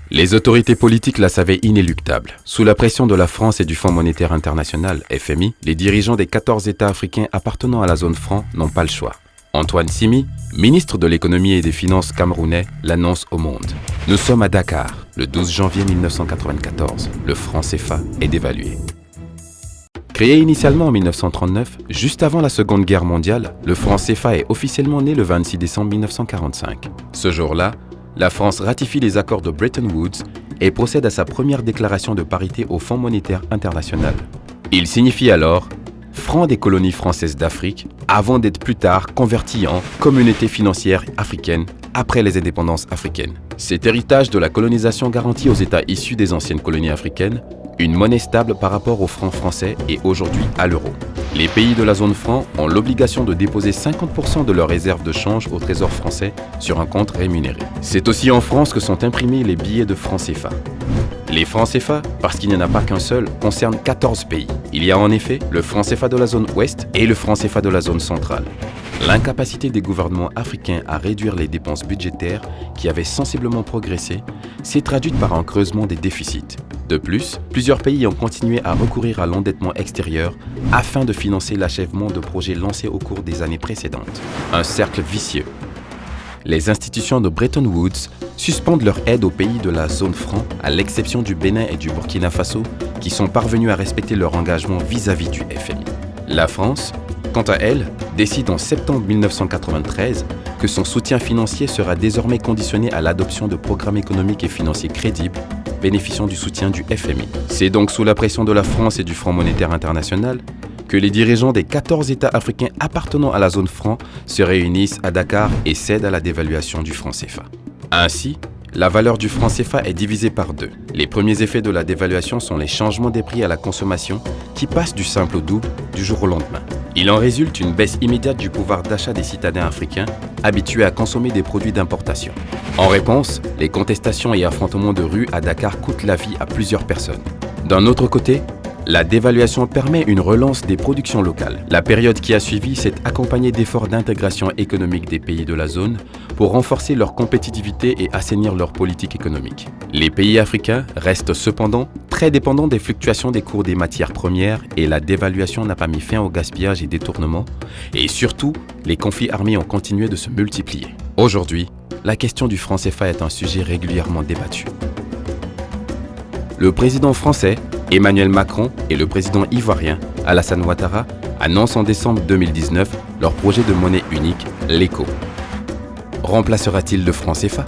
Les autorités politiques la savaient inéluctable. Sous la pression de la France et du Fonds monétaire international, FMI, les dirigeants des 14 États africains appartenant à la zone franc n'ont pas le choix. Antoine Simi, ministre de l'économie et des finances camerounais, l'annonce au monde. Nous sommes à Dakar, le 12 janvier 1994. Le franc CFA est dévalué. Créé initialement en 1939, juste avant la Seconde Guerre mondiale, le franc CFA est officiellement né le 26 décembre 1945. Ce jour-là, la France ratifie les accords de Bretton Woods et procède à sa première déclaration de parité au Fonds monétaire international. Il signifie alors « franc des colonies françaises d'Afrique » avant d'être plus tard converti en « communauté financière africaine » après les indépendances africaines. Cet héritage de la colonisation garantit aux États issus des anciennes colonies africaines une monnaie stable par rapport au franc français et aujourd'hui à l'euro. Les pays de la zone franc ont l'obligation de déposer 50% de leurs réserves de change au trésor français sur un compte rémunéré. C'est aussi en France que sont imprimés les billets de francs CFA. Les francs CFA, parce qu'il n'y en a pas qu'un seul, concernent 14 pays. Il y a en effet le franc CFA de la zone ouest et le franc CFA de la zone centrale. L'incapacité des gouvernements africains à réduire les dépenses budgétaires, qui avaient sensiblement progressé, s'est traduite par un creusement des déficits. De plus, plusieurs pays ont continué à recourir à l'endettement extérieur afin de financer l'achèvement de projets lancés au cours des années précédentes. Un cercle vicieux. Les institutions de Bretton Woods suspendent leur aide aux pays de la zone franc, à l'exception du Bénin et du Burkina Faso, qui sont parvenus à respecter leur engagement vis-à-vis du FMI. La France, quant à elle, décide en septembre 1993 que son soutien financier sera désormais conditionné à l'adoption de programmes économiques et financiers crédibles bénéficiant du soutien du FMI. C'est donc sous la pression de la France et du Fonds monétaire international que les dirigeants des 14 États africains appartenant à la zone franc se réunissent à Dakar et cèdent à la dévaluation du franc CFA. Ainsi, la valeur du franc CFA est divisée par deux. Les premiers effets de la dévaluation sont les changements des prix à la consommation qui passent du simple au double du jour au lendemain. Il en résulte une baisse immédiate du pouvoir d'achat des citadins africains habitués à consommer des produits d'importation. En réponse, les contestations et affrontements de rue à Dakar coûtent la vie à plusieurs personnes. D'un autre côté, la dévaluation permet une relance des productions locales. La période qui a suivi s'est accompagnée d'efforts d'intégration économique des pays de la zone pour renforcer leur compétitivité et assainir leur politique économique. Les pays africains restent cependant très dépendants des fluctuations des cours des matières premières et la dévaluation n'a pas mis fin au gaspillage et détournement. Et surtout, les conflits armés ont continué de se multiplier. Aujourd'hui, la question du franc CFA est un sujet régulièrement débattu. Le président français, Emmanuel Macron, et le président ivoirien, Alassane Ouattara, annoncent en décembre 2019 leur projet de monnaie unique, l'ECO. Remplacera-t-il le franc CFA ?